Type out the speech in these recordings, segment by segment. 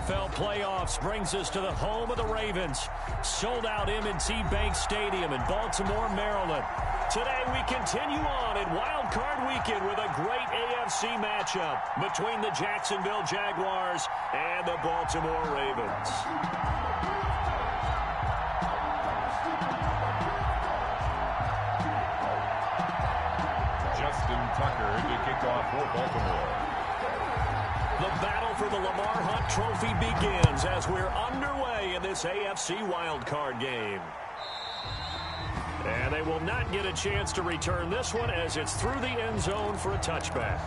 NFL playoffs brings us to the home of the Ravens. Sold out M&T Bank Stadium in Baltimore, Maryland. Today we continue on in Wild Card Weekend with a great AFC matchup between the Jacksonville Jaguars and the Baltimore Ravens. Justin Tucker to kick off for Baltimore. The battle for the Lamar Hunt Trophy begins as we're underway in this AFC wildcard game. And they will not get a chance to return this one as it's through the end zone for a touchback.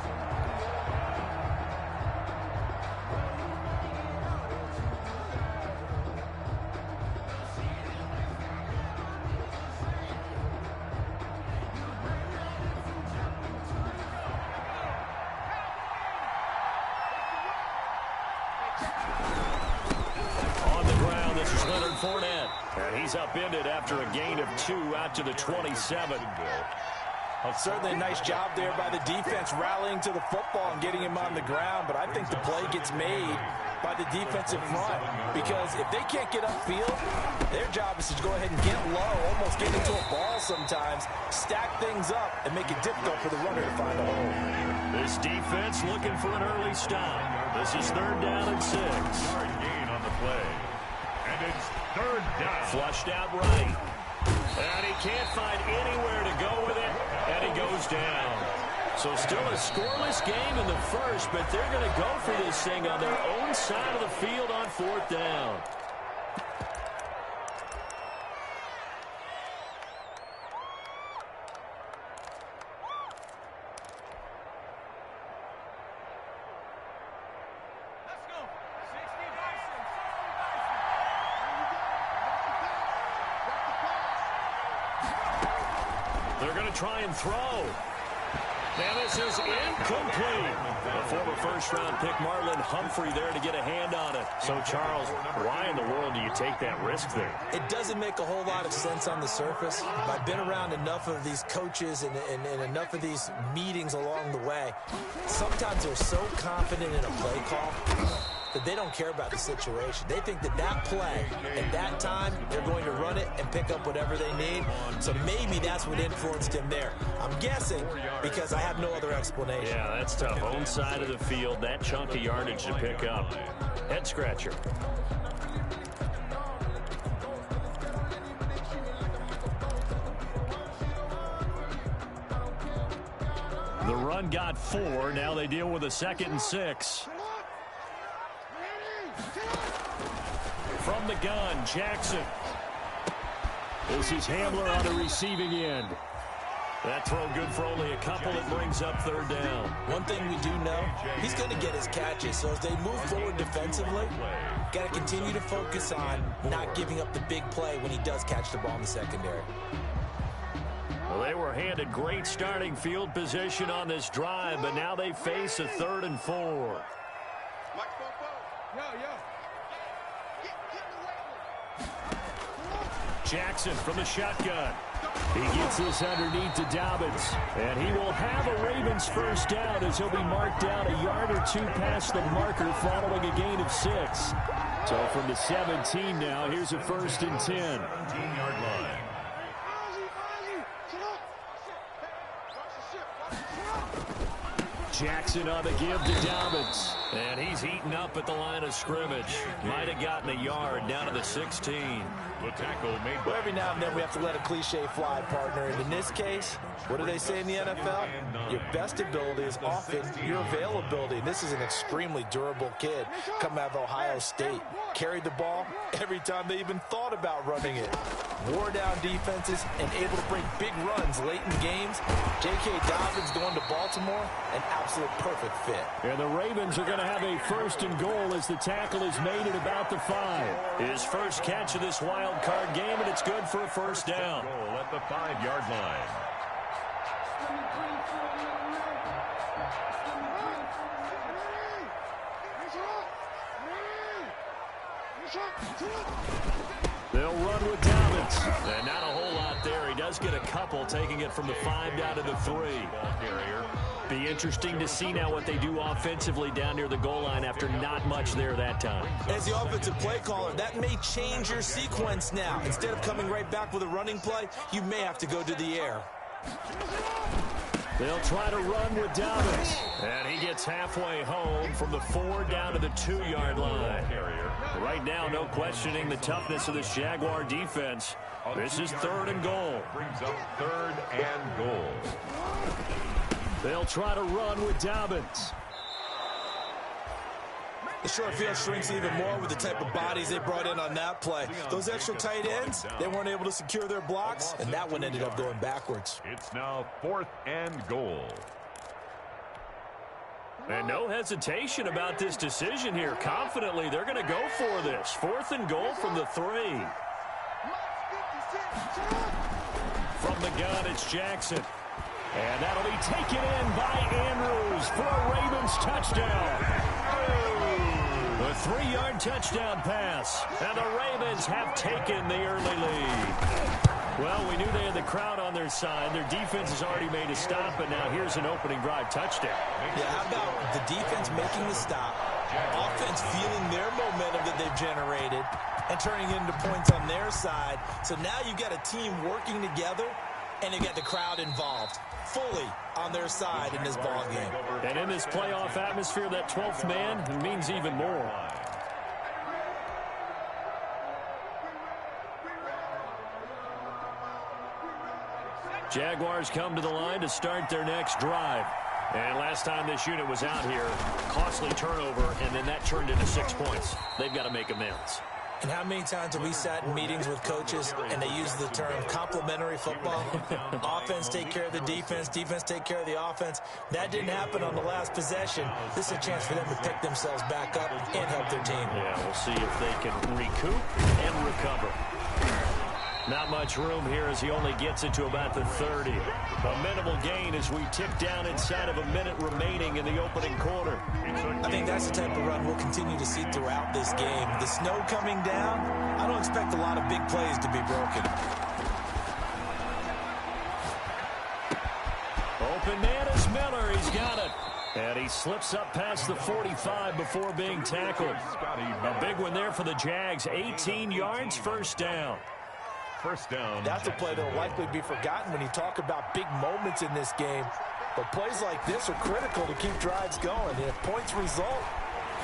He's upended after a gain of 2 out to the 27. Well, certainly a nice job there by the defense rallying to the football and getting him on the ground, but I think the play gets made by the defensive front because if they can't get upfield, their job is to go ahead and get low, almost get into a ball sometimes, stack things up, and make it difficult for the runner to find a hole. This defense looking for an early stop. This is 3rd down and 6. Yard gain on the play. And it's 3rd down. Flushed out right. And he can't find anywhere to go with it, and he goes down. So still a scoreless game in the first, but they're going to go for this thing on their own side of the field on 4th down. They're going to try and throw. And this is incomplete. The former first-round pick, Marlon Humphrey, there to get a hand on it. So, Charles, why in the world do you take that risk there? It doesn't make a whole lot of sense on the surface. I've been around enough of these coaches and enough of these meetings along the way. Sometimes they're so confident in a play call that they don't care about the situation. They think that that play, at that time, they're going to run it and pick up whatever they need. So maybe that's what influenced him there. I'm guessing because I have no other explanation. Yeah, that's tough. Own side of the field, that chunk of yardage to pick up. Head scratcher. The run got 4. Now they deal with a 2nd and 6. From the gun, Jackson. This is Hamler on the receiving end. That throw good for only a couple. It brings up 3rd down. One thing we do know, he's going to get his catches. So as they move forward defensively, got to continue to focus on not giving up the big play when he does catch the ball in the secondary. Well, they were handed great starting field position on this drive, but now they face a 3rd and 4. Jackson from the shotgun. He gets this underneath to Dobbins. And he will have a Ravens first down as he'll be marked down a yard or 2 past the marker following a gain of 6. So from the 17 now, here's a 1st and 10. 17-yard line. Jackson on the give to Dobbins. And he's eaten up at the line of scrimmage. Might have gotten a yard down to the 16. The tackle made by every now and then we have to let a cliche fly, partner. And in this case, what do they say in the NFL? Your best ability is often your availability. And this is an extremely durable kid coming out of Ohio State. Carried the ball every time they even thought about running it. Wore down defenses and able to bring big runs late in games. J.K. Dobbins going to Baltimore, an absolute perfect fit. And the Ravens are going to have a 1st and goal as the tackle is made at about the 5. His first catch of this wild card game, and it's good for a 1st down. Goal at the 5-yard line. They'll run with Dobbins. And not a whole lot there. He does get a couple, taking it from the 5 down to the 3. Be interesting to see now what they do offensively down near the goal line after not much there that time. As the offensive play caller, that may change your sequence now. Instead of coming right back with a running play, you may have to go to the air. They'll try to run with Dobbins. And he gets halfway home from the 4 down to the 2-yard line. Right now, no questioning the toughness of this Jaguar defense. This is 3rd and goal. Brings up 3rd and goal. They'll try to run with Dobbins. The short field shrinks even more with the type of bodies they brought in on that play. Those extra tight ends, they weren't able to secure their blocks, and that one ended up going backwards. It's now 4th and goal. And no hesitation about this decision here. Confidently, they're going to go for this. 4th and goal from the 3. From the gun, it's Jackson. And that'll be taken in by Andrews for a Ravens touchdown. A 3-yard touchdown pass. And the Ravens have taken the early lead. Well, we knew they had the crowd on their side. Their defense has already made a stop, and now here's an opening drive touchdown. Yeah, how about the defense making the stop, offense feeling their momentum that they've generated, and turning it into points on their side. So now you've got a team working together, and you got the crowd involved fully on their side in this ball game. And in this playoff atmosphere, that 12th man means even more. Jaguars come to the line to start their next drive. And last time this unit was out here, costly turnover, and then that turned into 6 points. They've got to make amends. And how many times have we sat in meetings with coaches and they use the term complementary football? Offense take care of the defense, defense take care of the offense. That didn't happen on the last possession. This is a chance for them to pick themselves back up and help their team. Yeah, we'll see if they can recoup and recover. Not much room here as he only gets it to about the 30. A minimal gain as we tick down inside of a minute remaining in the opening quarter. I think that's the type of run we'll continue to see throughout this game. The snow coming down, I don't expect a lot of big plays to be broken. Open man is Miller. He's got it. And he slips up past the 45 before being tackled. A big one there for the Jags. 18 yards, first down. First down. That's a play that will likely be forgotten when you talk about big moments in this game. But plays like this are critical to keep drives going. And if points result,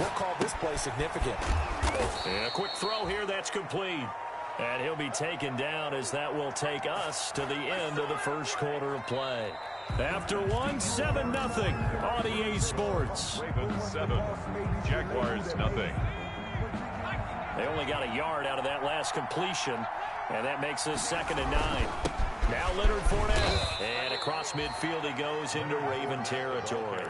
we'll call this play significant. And a quick throw here that's complete. And he'll be taken down as that will take us to the end of the first quarter of play. After one, 7-0 on EA Sports. Ravens 7, Jaguars nothing. They only got a yard out of that last completion, and that makes us 2nd and 9. Now Leonard Fournette, and across midfield he goes into Raven territory.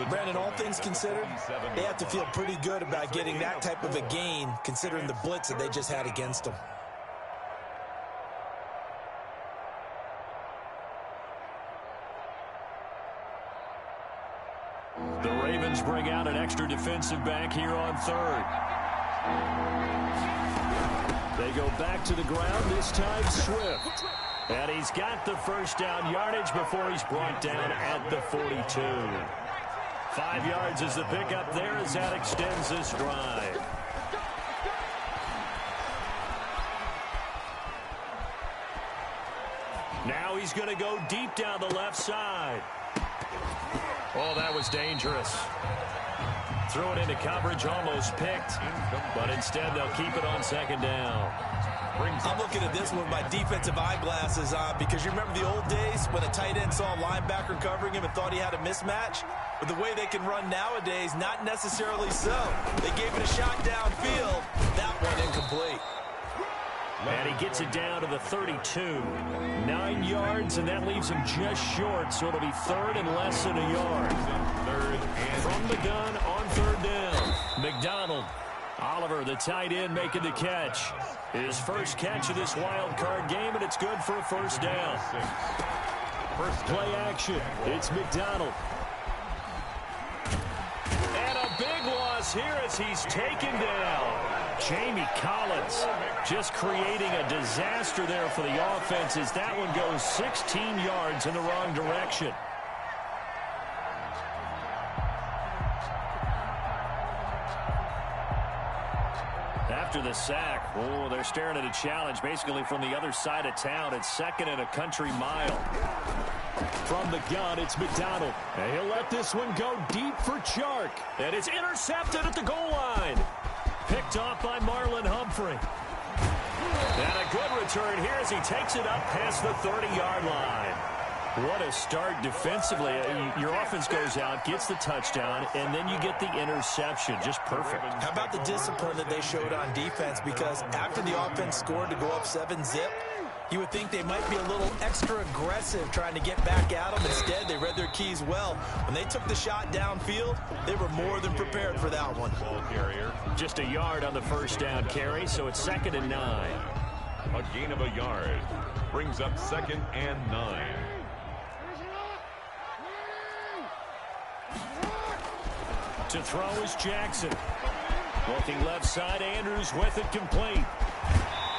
Brandon, all things considered, they have to feel pretty good about getting that type of a gain, considering the blitz that they just had against them. The Ravens bring out an extra defensive back here on 3rd. They go back to the ground, this time Swift. And he's got the first down yardage before he's brought down at the 42. 5 yards is the pickup there as that extends this drive. Now he's going to go deep down the left side. Oh, that was dangerous. Threw it into coverage, almost picked, but instead they'll keep it on 2nd down. I'm looking at this one with my defensive eyeglasses on because you remember the old days when a tight end saw a linebacker covering him and thought he had a mismatch? But the way they can run nowadays, not necessarily so. They gave it a shot downfield. That one incomplete. And he gets it down to the 32. 9 yards, and that leaves him just short, so it'll be 3rd and less than a yard. From the gun on 3rd down. McDonald. Oliver, the tight end, making the catch. His first catch of this wild card game, and it's good for a first down. First play action. It's McDonald. And a big loss here as he's taken down. Jamie Collins just creating a disaster there for the offense as that one goes 16 yards in the wrong direction. After the sack, oh, they're staring at a challenge basically from the other side of town. It's 2nd and a country mile. From the gun, it's McDonald. And he'll let this one go deep for Chark. And it's intercepted at the goal line. Picked off by Marlon Humphrey. And a good return here as he takes it up past the 30-yard line. What a start defensively. Your offense goes out, gets the touchdown, and then you get the interception. Just perfect. How about the discipline that they showed on defense? Because after the offense scored to go up 7-zip, you would think they might be a little extra aggressive trying to get back at them. Instead, they read their keys well. When they took the shot downfield, they were more than prepared for that one. Just a yard on the first down carry, so it's 2nd and 9. A gain of a yard brings up 2nd and 9. To throw is Jackson. Looking left side, Andrews with it complete.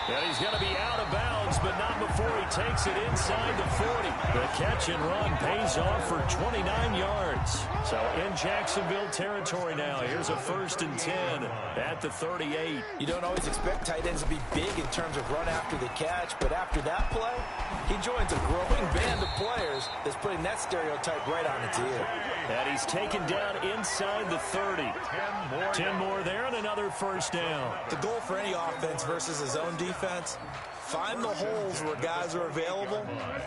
And he's going to be out of bounds, but not before he takes it inside the 40. The catch and run pays off for 29 yards. So in Jacksonville territory now. Here's a 1st and 10 at the 38. You don't always expect tight ends to be big in terms of run after the catch, but after that play, he joins a growing band of players that's putting that stereotype right on its ear. And he's taken down inside the 30. 10 more there and another 1st down. The goal for any offense versus his own defense, find the holes where guys are available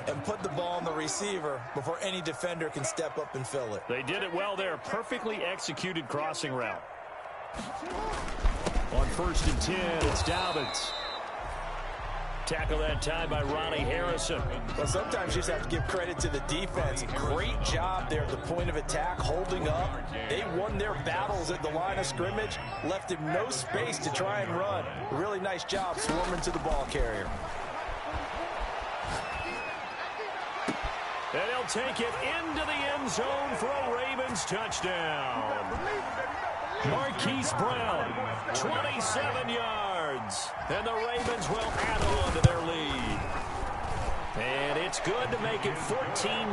and put the ball on the receiver before any defender can step up and fill it. They did it well there. Perfectly executed crossing route. On 1st and 10, it's Dobbins. Tackle that time by Ronnie Harrison. Well, sometimes you just have to give credit to the defense. Great job there at the point of attack, holding up. They won their battles at the line of scrimmage, left him no space to try and run. Really nice job swarming to the ball carrier. And he'll take it into the end zone for a Ravens touchdown. Marquise Brown, 27 yards. And the Ravens will add on to their lead. And it's good to make it 14-0.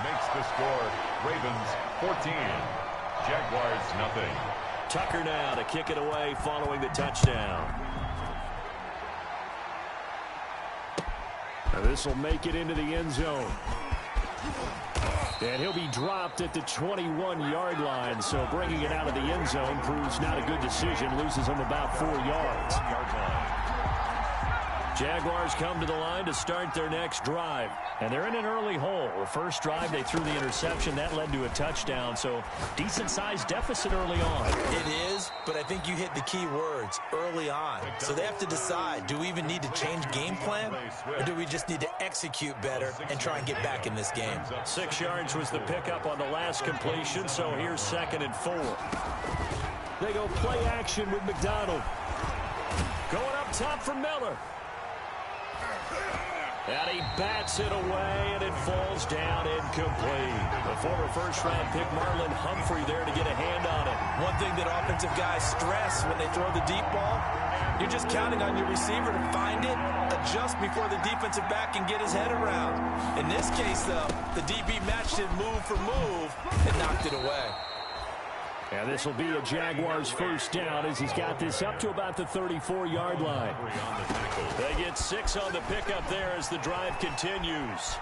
Makes the score Ravens 14, Jaguars nothing. Tucker now to kick it away following the touchdown. Now this will make it into the end zone. And he'll be dropped at the 21-yard line, so bringing it out of the end zone proves not a good decision. Loses him about 4 yards. Jaguars come to the line to start their next drive. And they're in an early hole. The first drive, they threw the interception. That led to a touchdown, so decent-sized deficit early on. It is, but I think you hit the key words, early on. So they have to decide, do we even need to change game plan, or do we just need to execute better and try and get back in this game? 6 yards was the pickup on the last completion, so here's 2nd and 4. They go play action with McDonald. Going up top for Miller. And he bats it away, and it falls down incomplete. The former first-round pick Marlon Humphrey there to get a hand on it. One thing that offensive guys stress when they throw the deep ball, you're just counting on your receiver to find it, adjust before the defensive back can get his head around. In this case, though, the DB matched it move for move and knocked it away. And this will be a Jaguars first down as he's got this up to about the 34-yard line. They get 6 on the pickup there as the drive continues.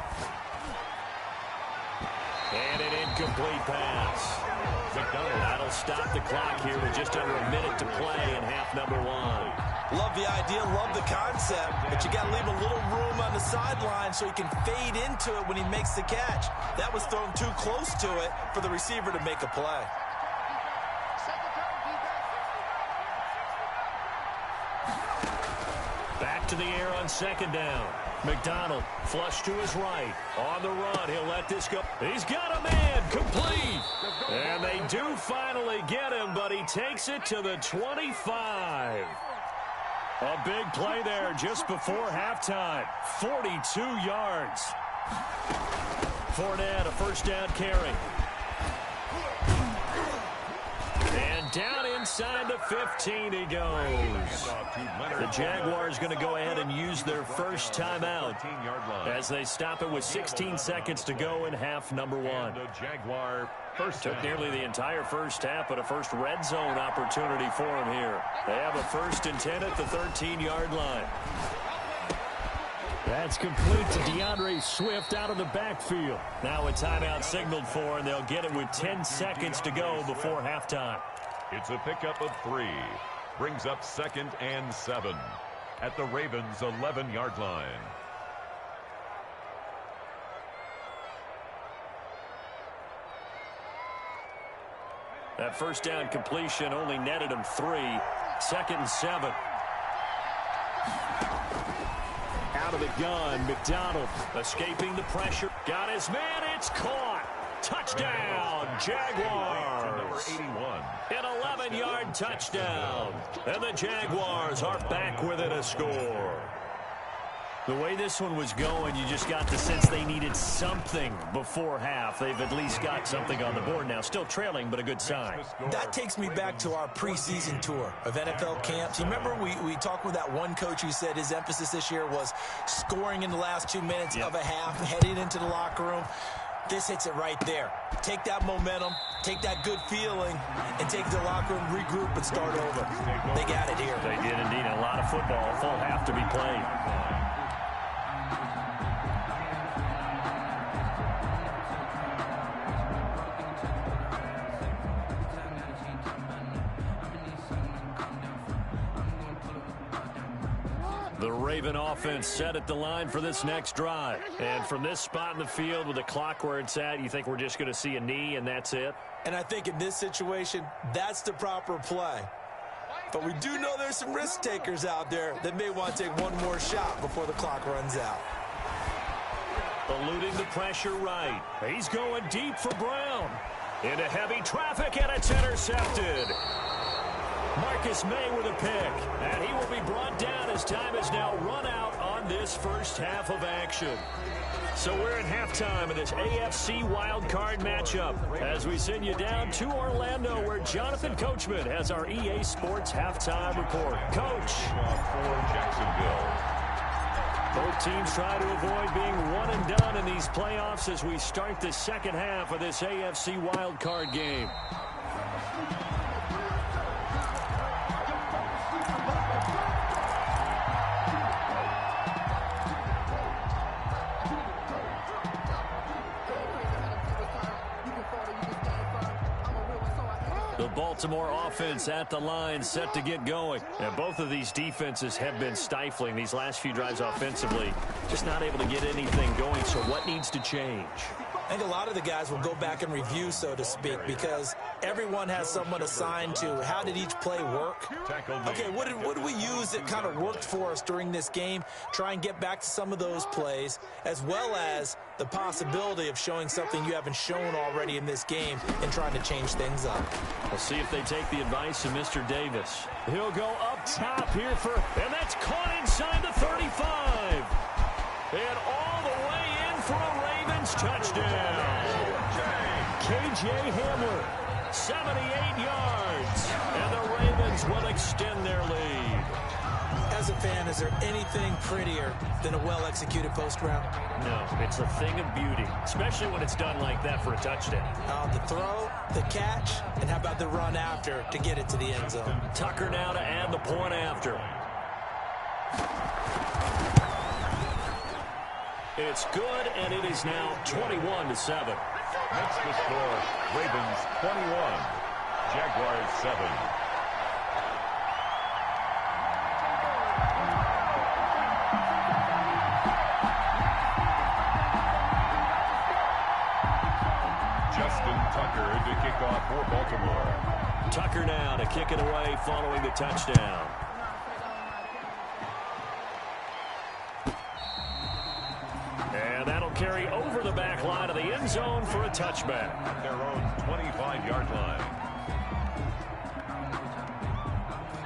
And an incomplete pass. That'll stop the clock here with just under a minute to play in half number 1. Love the idea, love the concept, but you got to leave a little room on the sideline so he can fade into it when he makes the catch. That was thrown too close to it for the receiver to make a play. Back to the air on 2nd down. McDonald flush to his right. On the run, he'll let this go. He's got a man, complete. And they do finally get him, but he takes it to the 25. A big play there just before halftime. 42 yards. Fournette, a first down carry. And down inside. inside the 15 he goes. The Jaguars going to go ahead and use their first timeout as they stop it with 16 seconds to go in half number one. Took nearly the entire first half, but a first red zone opportunity for him here. They have a 1st and 10 at the 13-yard line. That's complete to DeAndre Swift out of the backfield. Now a timeout signaled for, and they'll get it with 10 seconds to go before halftime. It's a pickup of 3. Brings up 2nd and 7 at the Ravens' 11-yard line. That first down completion only netted him 3. 2nd and 7. Out of the gun, McDonald escaping the pressure. Got his man, it's caught. Touchdown, Jaguars. An 11-yard touchdown. And the Jaguars are back within a score. The way this one was going, you just got the sense they needed something before half. They've at least got something on the board now. Still trailing, but a good sign. That takes me back to our preseason tour of NFL camps. You remember we talked with that one coach who said his emphasis this year was scoring in the last 2 minutes of a half, heading into the locker room. This hits it right there. Take that momentum, take that good feeling, and take the locker room, regroup, and start over. They got it here. They did indeed. A lot of football, a full half to be played. The Raven offense set at the line for this next drive. And from this spot in the field with the clock where it's at, you think we're just going to see a knee and that's it? And I think in this situation, that's the proper play. But we do know there's some risk takers out there that may want to take one more shot before the clock runs out. Eluding the pressure right. He's going deep for Brown. Into heavy traffic, and it's intercepted. Marcus May with a pick, and he will be brought down as time is now run out on this first half of action. So we're at halftime of this AFC wildcard matchup as we send you down to Orlando where Jonathan Coachman has our EA Sports halftime report. Coach. For Jacksonville. Both teams try to avoid being one and done in these playoffs as we start the second half of this AFC wildcard game. The Baltimore offense at the line set to get going. And both of these defenses have been stifling these last few drives offensively. Just not able to get anything going. So what needs to change? I think a lot of the guys will go back and review, so to speak, because everyone has someone assigned to how did each play work. Okay, what did we use that kind of worked for us during this game? Try and get back to some of those plays, as well as the possibility of showing something you haven't shown already in this game and trying to change things up. We'll see if they take the advice of Mr. Davis. He'll go up top here and that's caught inside the 35. And all the way in for a Ravens touchdown. K.J. Hamler, 78 yards. And the Ravens will extend their lead. As a fan, is there anything prettier than a well-executed post route? No, it's a thing of beauty, especially when it's done like that for a touchdown. The throw, the catch, and how about the run after to get it to the end zone? Tucker now to add the point after. It's good, and it is now 21-7. That's the score. Ravens 21, Jaguars 7. Justin Tucker to kick off for Baltimore. Tucker now to kick it away following the touchdown. And that'll carry over the back line of the end zone for a touchback. At their own 25-yard line.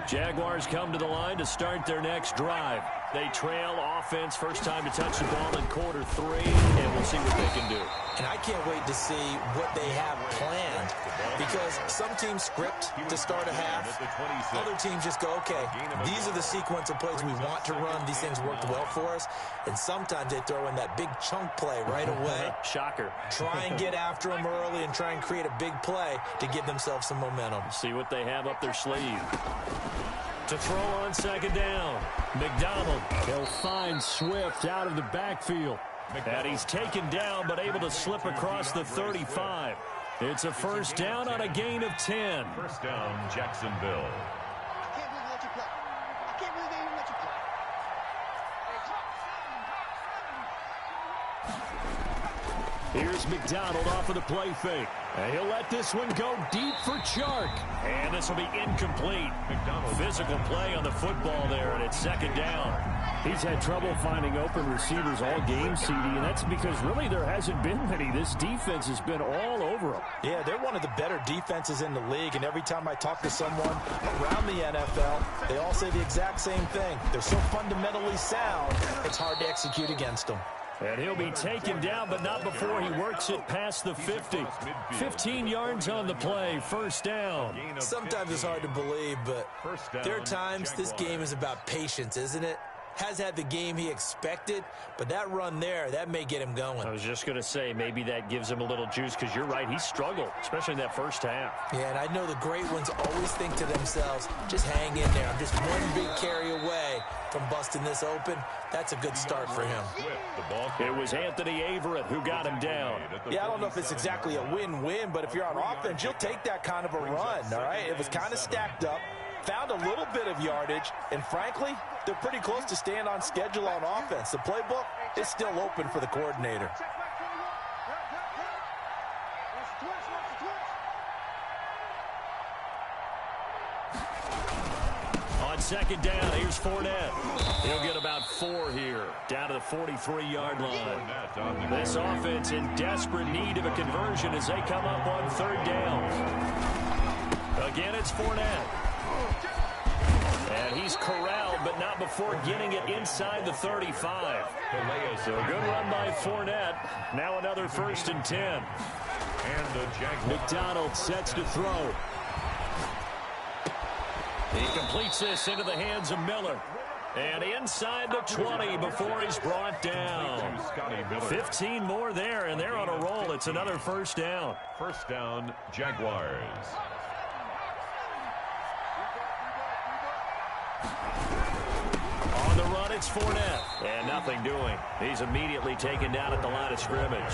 Jaguars come to the line to start their next drive. They trail offense, first time to touch the ball in quarter 3, and we'll see what they can do. And I can't wait to see what they have planned, because some teams script to start a half. Other teams just go, okay, these are the sequence of plays we want to run. These things worked well for us. And sometimes they throw in that big chunk play right away. Shocker. Try and get after them early and try and create a big play to give themselves some momentum. See what they have up their sleeve. To throw on second down. McDonald. He'll find Swift out of the backfield. And he's taken down but able to slip across the 35. It's a first down on a gain of 10. First down, Jacksonville. Here's McDonald off of the play fake. And he'll let this one go deep for Chark. And this will be incomplete. Physical play on the football there, and it's second down. He's had trouble finding open receivers all game, CD, and that's because really there hasn't been many. This defense has been all over him. Yeah, they're one of the better defenses in the league, and every time I talk to someone around the NFL, they all say the exact same thing. They're so fundamentally sound, it's hard to execute against them. And he'll be taken down, but not before he works it past the 50. 15 yards on the play, first down. Sometimes it's hard to believe, but there are times this game is about patience, isn't it? Has had the game he expected, but that run there, that may get him going. I was just going to say, maybe that gives him a little juice, because you're right, he struggled, especially in that first half. Yeah, and I know the great ones always think to themselves, just hang in there. I'm just one big carry away from busting this open. That's a good start for him. It was Anthony Averett who got him down. Yeah, I don't know if it's exactly a win-win, but if you're on offense, you'll take that kind of a run, all right? It was kind of stacked up, found a little bit of yardage, and frankly, they're pretty close to staying on schedule on offense. The playbook is still open for the coordinator. On second down, here's Fournette. He'll get about 4 here, down to the 43-yard line. This offense in desperate need of a conversion as they come up on third down. Again, it's Fournette. And he's corralled, but not before getting it inside the 35. So a good run by Fournette. Now another first and 10. McDonald sets to throw. He completes this into the hands of Miller. And inside the 20 before he's brought down. 15 more there, and they're on a roll. It's another first down. First down, Jaguars. On the run, it's Fournette. And nothing doing. He's immediately taken down at the line of scrimmage.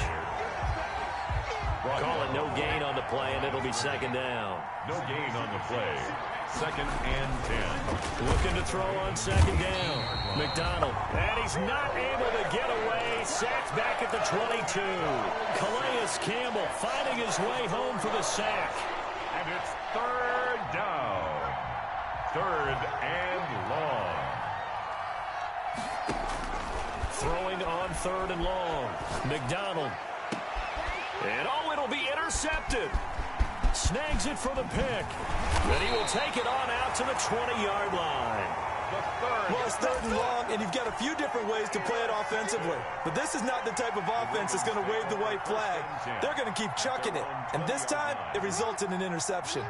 Call it no gain on the play, and it'll be second down. No gain on the play. Second and 10. Looking to throw on second down. McDonald. And he's not able to get away. Sacked back at the 22. Calais Campbell finding his way home for the sack. And it's third down. Third and long. Throwing on third and long. McDonald. And it'll be intercepted. Snags it for the pick. And he will take it on out to the 20-yard line. Well, it's third and long, and you've got a few different ways to play it offensively. But this is not the type of offense that's going to wave the white flag. They're going to keep chucking it. And this time, it results in an interception.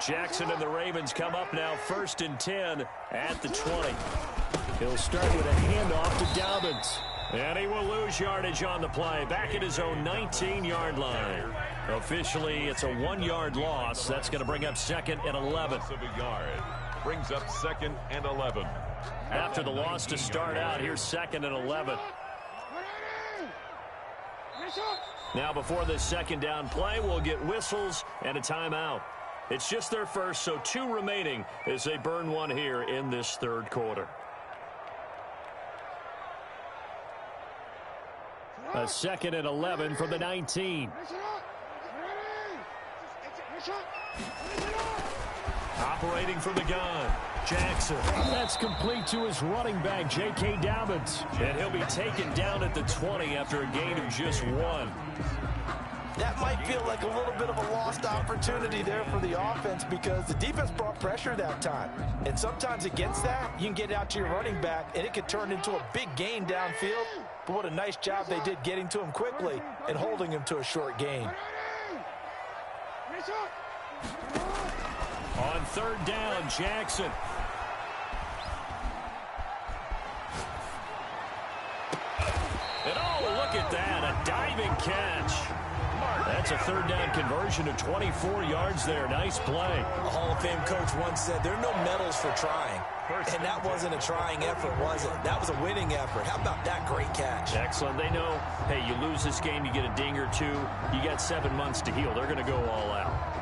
Jackson and the Ravens come up now first and 10 at the 20. He'll start with a handoff to Dobbins. And he will lose yardage on the play, back at his own 19-yard line. Officially, it's a 1-yard loss. That's going to bring up second and 11. Brings up second and 11. After the loss to start out, here's second and 11. Now, before this second down play, we'll get whistles and a timeout. It's just their first, so 2 remaining as they burn one here in this third quarter. A second and 11 from the 19. Operating from the gun, Jackson. That's complete to his running back, J.K. Dobbins. And he'll be taken down at the 20 after a gain of just 1. that might feel like a little bit of a lost opportunity there for the offense because the defense brought pressure that time. And sometimes against that, you can get out to your running back, and it could turn into a big gain downfield. But what a nice job they did getting to him quickly and holding him to a short gain. On third down, Jackson. And oh, look at that, a diving catch. That's a third down conversion of 24 yards there. Nice play. A Hall of Fame coach once said, there are no medals for trying. And that wasn't a trying effort, was it? That was a winning effort. How about that great catch? Excellent. They know, hey, you lose this game, you get a ding or two, you got 7 months to heal. They're going to go all out.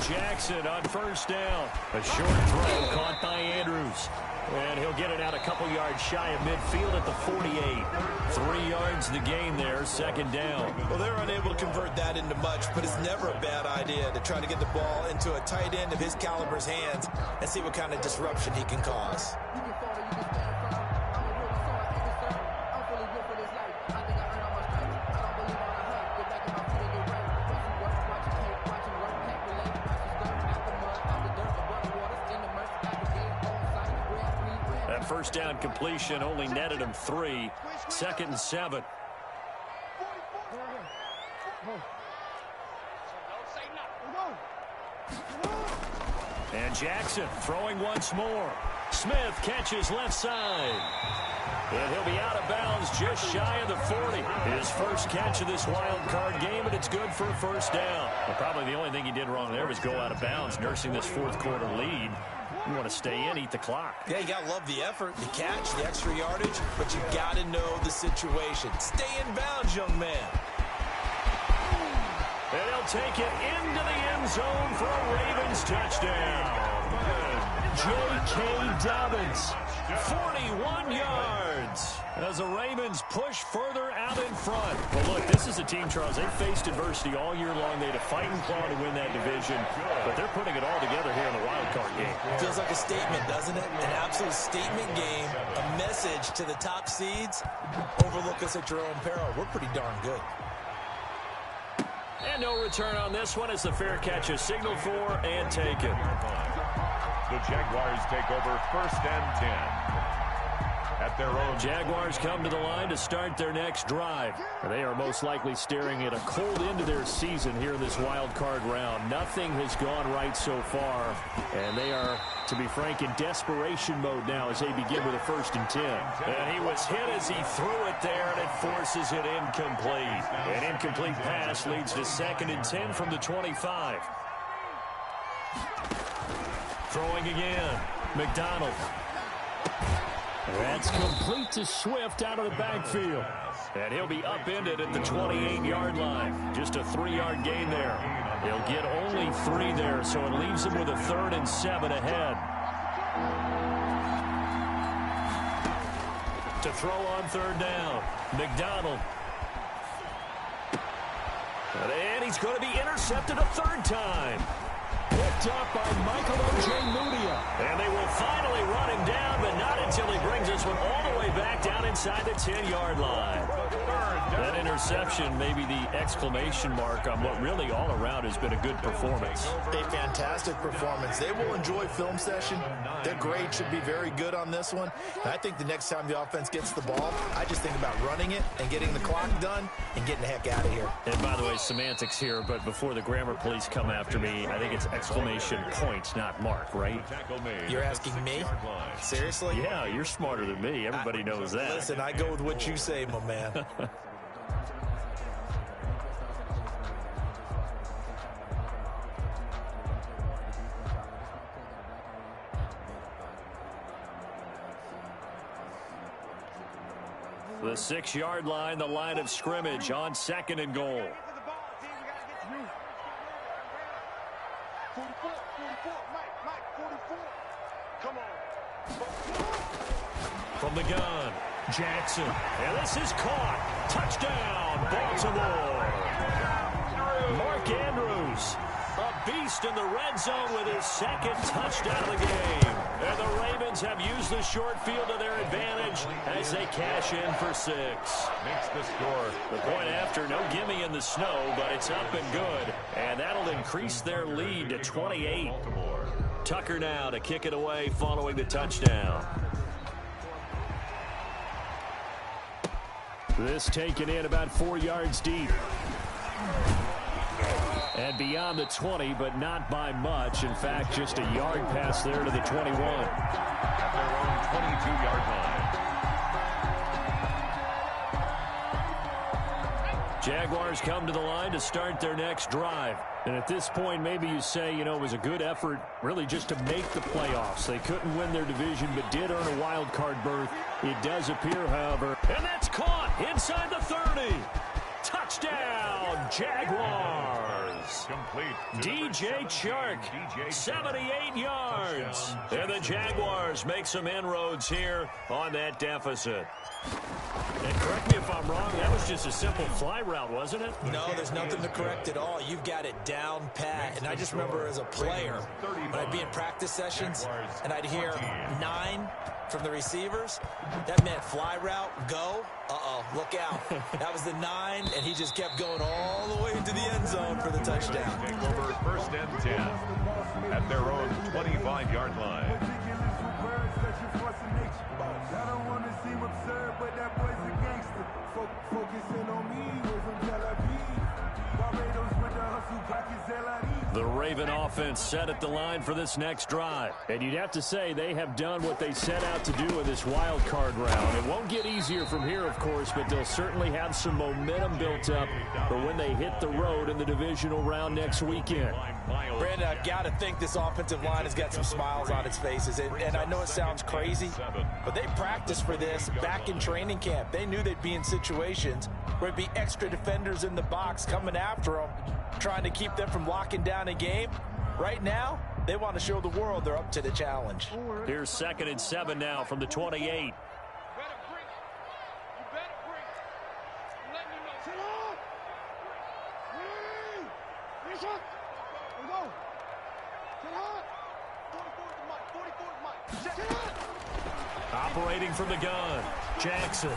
Jackson on first down. A short throw caught by Andrews. And he'll get it out a couple yards shy of midfield at the 48. 3 yards the gain there, second down. Well, they're unable to convert that into much, but it's never a bad idea to try to get the ball into a tight end of his caliber's hands and see what kind of disruption he can cause. First down completion only netted him 3. 2nd and 7. And Jackson throwing once more. Smith catches left side. And he'll be out of bounds just shy of the 40. His first catch of this wild card game, and it's good for a first down. Well, probably the only thing he did wrong there was go out of bounds, nursing this fourth quarter lead. You want to stay in, eat the clock. Yeah, you got to love the effort, the catch, the extra yardage, but you got to know the situation. Stay in bounds, young man. And he'll take it into the end zone for a Ravens touchdown. J.K. Dobbins, 41 yards. As the Ravens push further out in front. Well, look, this is a team, Charles. They faced adversity all year long. They had to fight and claw to win that division. But they're putting it all together here in the wild card game. Feels like a statement, doesn't it? An absolute statement game. A message to the top seeds. Overlook us at your own peril. We're pretty darn good. And no return on this one as the fair catch is signaled for and taken. The Jaguars take over 1st and 10. At their own. Jaguars come to the line to start their next drive. They are most likely staring at a cold end to their season here in this wild card round. Nothing has gone right so far, and they are, to be frank, in desperation mode now as they begin with a 1st and 10. And he was hit as he threw it there, and it forces it incomplete. An incomplete pass leads to 2nd and 10 from the 25. Throwing again. McDonald. That's complete to Swift out of the backfield. And he'll be upended at the 28-yard line. Just a 3-yard gain there. He'll get only 3 there, so it leaves him with a 3rd and 7 ahead. To throw on 3rd down. McDonald. And he's going to be intercepted a 3rd time. Picked up by Michael Ojemudia. And they will finally run him down, but not until he brings this one all the way back down inside the 10-yard line. That interception may be the exclamation mark on what really all around has been a good performance. A fantastic performance. They will enjoy film session. Their grade should be very good on this one. And I think the next time the offense gets the ball, I just think about running it and getting the clock done and getting the heck out of here. And by the way, semantics here, but before the grammar police come after me, I think it's exclamation point, not mark, right? You're asking me? Seriously? Yeah, you're smarter than me. Everybody knows that. Listen, I go with what you say, my man. The 6-yard line, the line of scrimmage on 2nd and goal. From the gun, Jackson. And this is caught. Touchdown, Baltimore. Mark Andrews, a beast in the red zone with his second touchdown of the game. And the Ravens have used the short field to their advantage as they cash in for 6. Makes the score. The point after, no gimme in the snow, but it's up and good. And that'll increase their lead to 28. Baltimore. Tucker now to kick it away following the touchdown. This taken in about 4 yards deep. And beyond the 20, but not by much. In fact, just a yard pass there to the 21. At their own 22-yard line. Jaguars come to the line to start their next drive. And at this point, maybe you say, you know, it was a good effort really just to make the playoffs. They couldn't win their division, but did earn a wild card berth. It does appear, however. And that's caught inside the 30. Touchdown, Jaguars. Complete. DJ Chark, 78 yards. And the Jaguars make some inroads here on that deficit. And correct me if I'm wrong, that was just a simple fly route, wasn't it? No, there's nothing to correct at all. You've got it down pat. And I just remember as a player, when I'd be in practice sessions and I'd hear 9 from the receivers, that meant fly route, go. Uh-oh, look out. That was the 9, and he just kept going all the way into the end zone for the touchdown. Take over 1st and 10 at their own 25-yard line. I don't want to seem absurd, but that boy's a gangster. Focusing on me, was from Tel Aviv. Barbados with the hustle, pockets LID. The Raven offense set at the line for this next drive. And you'd have to say they have done what they set out to do in this wild card round. It won't get easier from here, of course, but they'll certainly have some momentum built up for when they hit the road in the divisional round next weekend. Brandon, I've got to think this offensive line has got some smiles on its faces. And I know it sounds crazy, but they practiced for this back in training camp. They knew they'd be in situations where there'd be extra defenders in the box coming after them, trying to keep them from locking down a game. Right now, they want to show the world they're up to the challenge. Here's 2nd and 7 now from the 28. Operating from the gun, Jackson.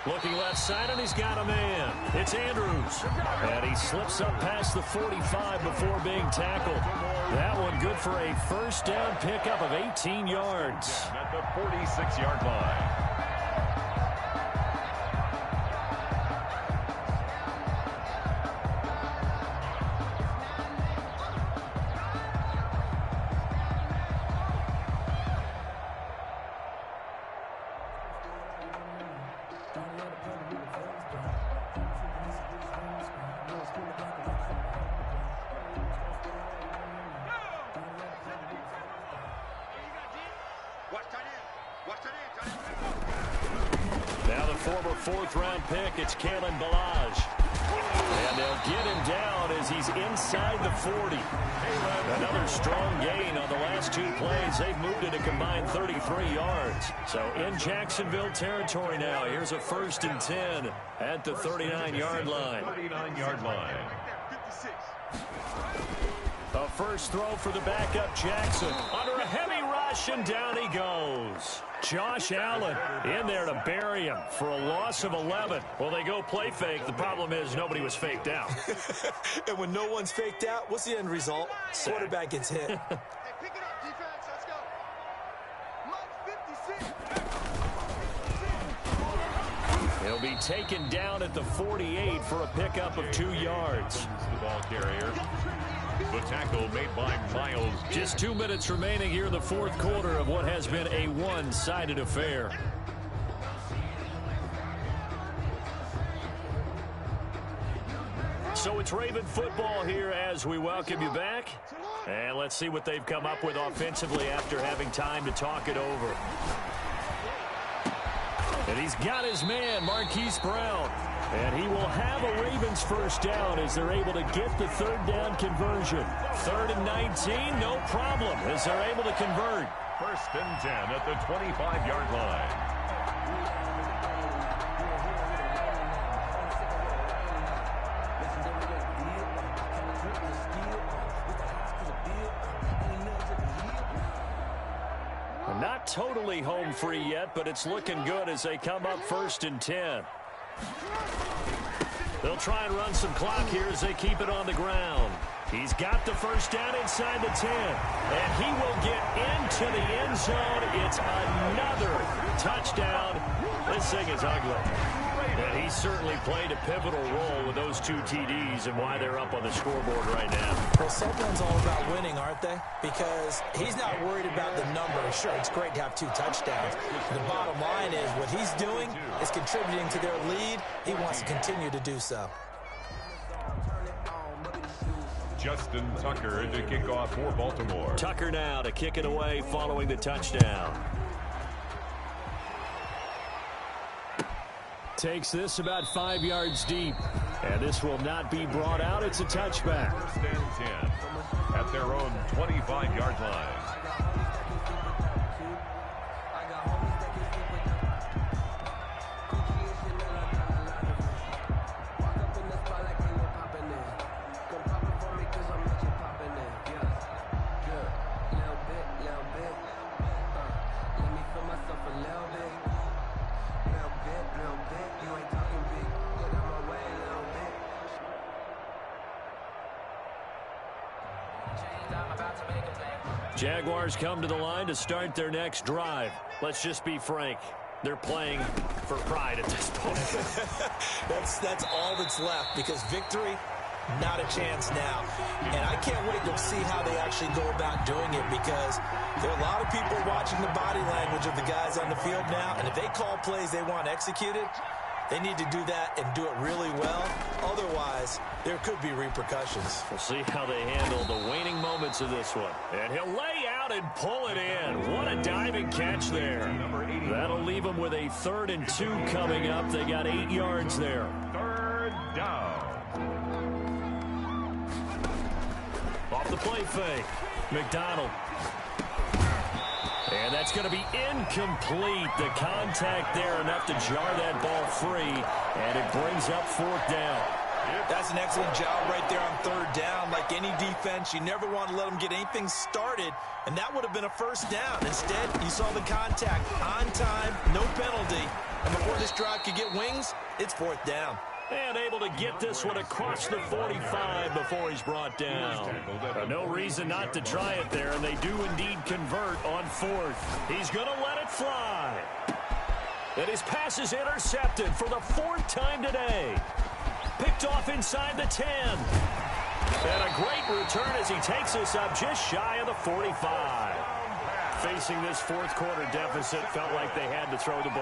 Looking left side, and he's got a man. It's Andrews. And he slips up past the 45 before being tackled. That one good for a 1st down pickup of 18 yards. At the 46-yard line. Now the former 4th-round pick, it's Bigplayazlg. And they'll get him down as he's inside the 40. Another strong gain on the last 2 plays. They've moved it a combined 33 yards. So in Jacksonville territory now. Here's a 1st and 10 at the 39-yard line. 39-yard line. A first throw for the backup Jackson. Under a heavy rush, and down he goes. Josh Allen in there to bury him for a loss of 11. Well, they go play fake. The problem is nobody was faked out. And when no one's faked out, what's the end result? Quarterback gets hit. Hey, pick it up, defense. Let's go. Mike 56. He'll be taken down at the 48 for a pickup of 2 yards. The ball carrier. The tackle made by Miles. Just 2 minutes remaining here in the 4th quarter of what has been a one-sided affair. So it's Raven football here as we welcome you back. And let's see what they've come up with offensively after having time to talk it over. And he's got his man, Marquise Brown. And he will have a Ravens 1st down as they're able to get the 3rd down conversion. 3rd and 19, no problem as they're able to convert. 1st and 10 at the 25-yard line. Not totally home free yet, but it's looking good as they come up 1st and 10. They'll try and run some clock here as they keep it on the ground. He's got the first down inside the 10. And he will get into the end zone. It's another touchdown. This thing is ugly. And he certainly played a pivotal role with those 2 TDs and why they're up on the scoreboard right now. Well, someone's all about winning, aren't they? Because he's not worried about the number. Sure, it's great to have 2 touchdowns. The bottom line is what he's doing is contributing to their lead. He wants to continue to do so. Justin Tucker to kick off for Baltimore. Tucker now to kick it away following the touchdown. Takes this about 5 yards deep. And this will not be brought out. It's a touchback. 1st and 10 at their own 25-yard line. Jaguars come to the line to start their next drive. Let's just be frank. They're playing for pride at this point. That's all that's left, because victory, not a chance now. And I can't wait to see how they actually go about doing it, because there are a lot of people watching the body language of the guys on the field now, and if they call plays they want executed, they need to do that and do it really well. Otherwise, there could be repercussions. We'll see how they handle the waning moments of this one. And he'll lay out and pull it in. What a diving catch there. That'll leave them with a 3rd and 2 coming up. They got 8 yards there. 3rd down. Off the play fake. McDonald. And that's going to be incomplete. The contact there enough to jar that ball free. And it brings up 4th down. That's an excellent job right there on 3rd down. Like any defense, you never want to let them get anything started. And that would have been a 1st down. Instead, you saw the contact on time, no penalty. And before this drive could get wings, it's 4th down. And able to get this one across the 45 before he's brought down. No reason not to try it there, and they do indeed convert on 4th. He's going to let it fly. And his pass is intercepted for the 4th time today. Picked off inside the 10. And a great return as he takes us up just shy of the 45. Facing this 4th quarter deficit, felt like they had to throw the ball.